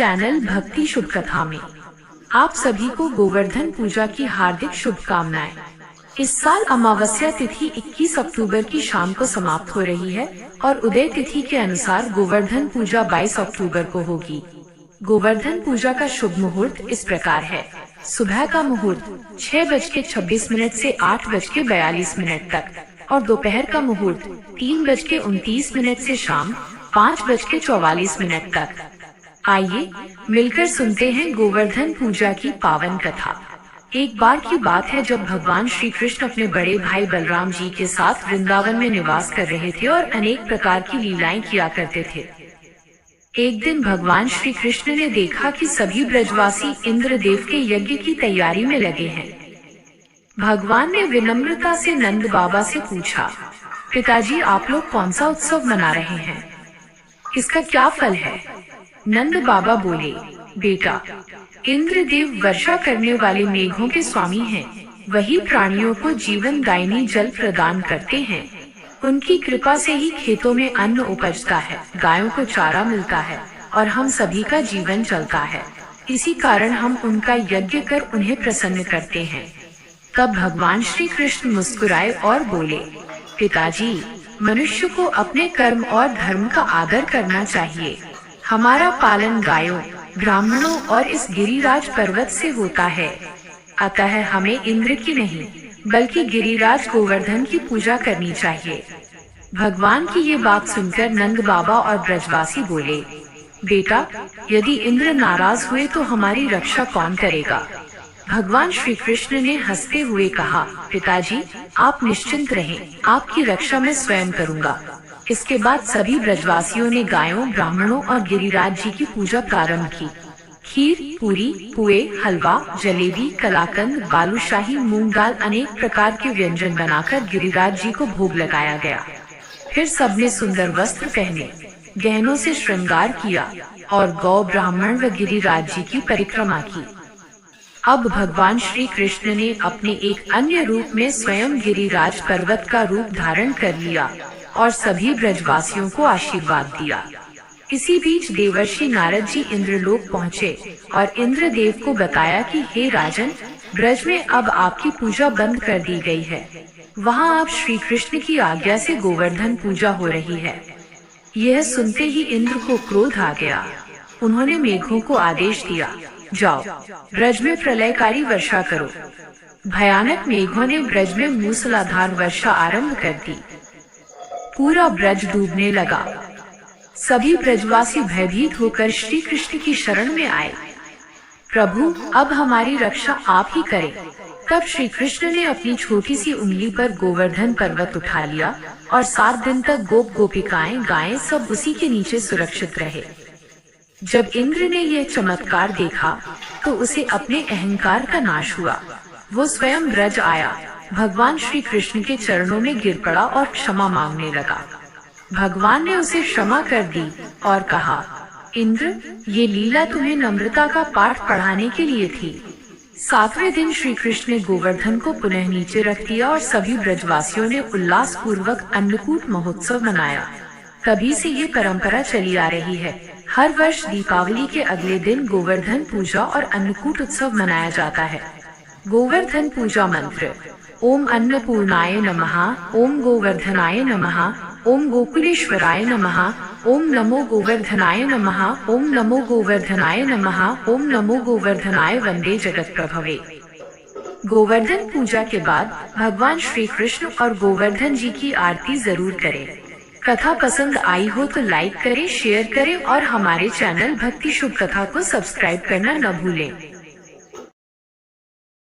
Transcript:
Channel भक्ति शुभ कथा में आप सभी को गोवर्धन पूजा की हार्दिक शुभकामनाएं। इस साल अमावस्या तिथि 21 अक्टूबर की शाम को समाप्त हो रही है और उदय तिथि के अनुसार गोवर्धन पूजा 22 अक्टूबर को होगी। गोवर्धन पूजा का शुभ मुहूर्त इस प्रकार है। सुबह का मुहूर्त 6:26 से 8:42 तक और दोपहर का मुहूर्त 3:29 से शाम 5:44 तक। आइए मिलकर सुनते हैं गोवर्धन पूजा की पावन कथा। एक बार की बात है जब भगवान श्री कृष्ण अपने बड़े भाई बलराम जी के साथ वृंदावन में निवास कर रहे थे और अनेक प्रकार की लीलाएं किया करते थे। एक दिन भगवान श्री कृष्ण ने देखा कि सभी ब्रजवासी इंद्रदेव के यज्ञ की तैयारी में लगे हैं। भगवान ने विनम्रता से नंद बाबा से पूछा, पिताजी आप लोग कौन सा उत्सव मना रहे हैं? इसका क्या फल है? नंद बाबा बोले, बेटा, इंद्रदेव वर्षा करने वाले मेघों के स्वामी हैं। वही प्राणियों को जीवन दायिनी जल प्रदान करते हैं। उनकी कृपा से ही खेतों में अन्न उपजता है, गायों को चारा मिलता है और हम सभी का जीवन चलता है। इसी कारण हम उनका यज्ञ कर उन्हें प्रसन्न करते हैं। तब भगवान श्री कृष्ण मुस्कुराए और बोले, पिताजी, मनुष्य को अपने कर्म और धर्म का आदर करना चाहिए। हमारा पालन गायों, ब्राह्मणों और इस गिरिराज पर्वत से होता है। अतः हमें इंद्र की नहीं बल्कि गिरिराज गोवर्धन की पूजा करनी चाहिए। भगवान की ये बात सुनकर नंद बाबा और ब्रजवासी बोले, बेटा, यदि इंद्र नाराज हुए तो हमारी रक्षा कौन करेगा? भगवान श्री कृष्ण ने हंसते हुए कहा, पिताजी आप निश्चिंत रहें, आपकी रक्षा मैं स्वयं करूँगा। इसके बाद सभी ब्रजवासियों ने गायों, ब्राह्मणों और गिरिराज जी की पूजा प्रारंभ की। खीर, पूरी, पुए, हलवा, जलेबी, कलाकंद, बालूशाही, मूंग दाल अनेक प्रकार के व्यंजन बनाकर गिरिराज जी को भोग लगाया गया। फिर सबने सुंदर वस्त्र पहने, गहनों से श्रृंगार किया और गौ, ब्राह्मण व गिरिराज जी की परिक्रमा की। अब भगवान श्री कृष्ण ने अपने एक अन्य रूप में स्वयं गिरिराज पर्वत का रूप धारण कर लिया और सभी ब्रजवासियों को आशीर्वाद दिया। इसी बीच देवर्षि नारद जी इंद्रलोक पहुँचे और इंद्रदेव को बताया कि हे राजन, ब्रज में अब आपकी पूजा बंद कर दी गई है। वहाँ अब श्री कृष्ण की आज्ञा से गोवर्धन पूजा हो रही है। यह सुनते ही इंद्र को क्रोध आ गया। उन्होंने मेघों को आदेश दिया, जाओ ब्रज में प्रलयकारी वर्षा करो। भयानक मेघों ने ब्रज में मूसलाधार वर्षा आरंभ कर दी। पूरा ब्रज डूबने लगा। सभी ब्रजवासी भयभीत होकर श्री कृष्ण की शरण में आए। प्रभु, अब हमारी रक्षा आप ही करें। तब श्री कृष्ण ने अपनी छोटी सी उंगली पर गोवर्धन पर्वत उठा लिया और 7 दिन तक गोप गोपिकाएं, गायें सब उसी के नीचे सुरक्षित रहे। जब इंद्र ने यह चमत्कार देखा तो उसे अपने अहंकार का नाश हुआ। वो स्वयं ब्रज आया, भगवान श्री कृष्ण के चरणों में गिर पड़ा और क्षमा मांगने लगा। भगवान ने उसे क्षमा कर दी और कहा, इंद्र, ये लीला तुम्हें नम्रता का पाठ पढ़ाने के लिए थी। 7वें दिन श्री कृष्ण ने गोवर्धन को पुनः नीचे रख दिया और सभी ब्रजवासियों ने उल्लास पूर्वक अन्नकूट महोत्सव मनाया। तभी से ये परंपरा चली आ रही है। हर वर्ष दीपावली के अगले दिन गोवर्धन पूजा और अन्नकूट उत्सव मनाया जाता है। गोवर्धन पूजा मंत्र: ओम अन्नपूर्णाय नमः, ओम गोवर्धनाय नमः, ओम गोकुलेश्वराय नमः, ओम नमो गोवर्धनाय नमः, ओम नमो गोवर्धनाय नमः, ओम नमो गोवर्धनाय वंदे जगत प्रभवे। गोवर्धन पूजा के बाद भगवान श्री कृष्ण और गोवर्धन जी की आरती जरूर करें। कथा पसंद आई हो तो लाइक करें, शेयर करें और हमारे चैनल भक्ति शुभ कथा को सब्सक्राइब करना न भूलें।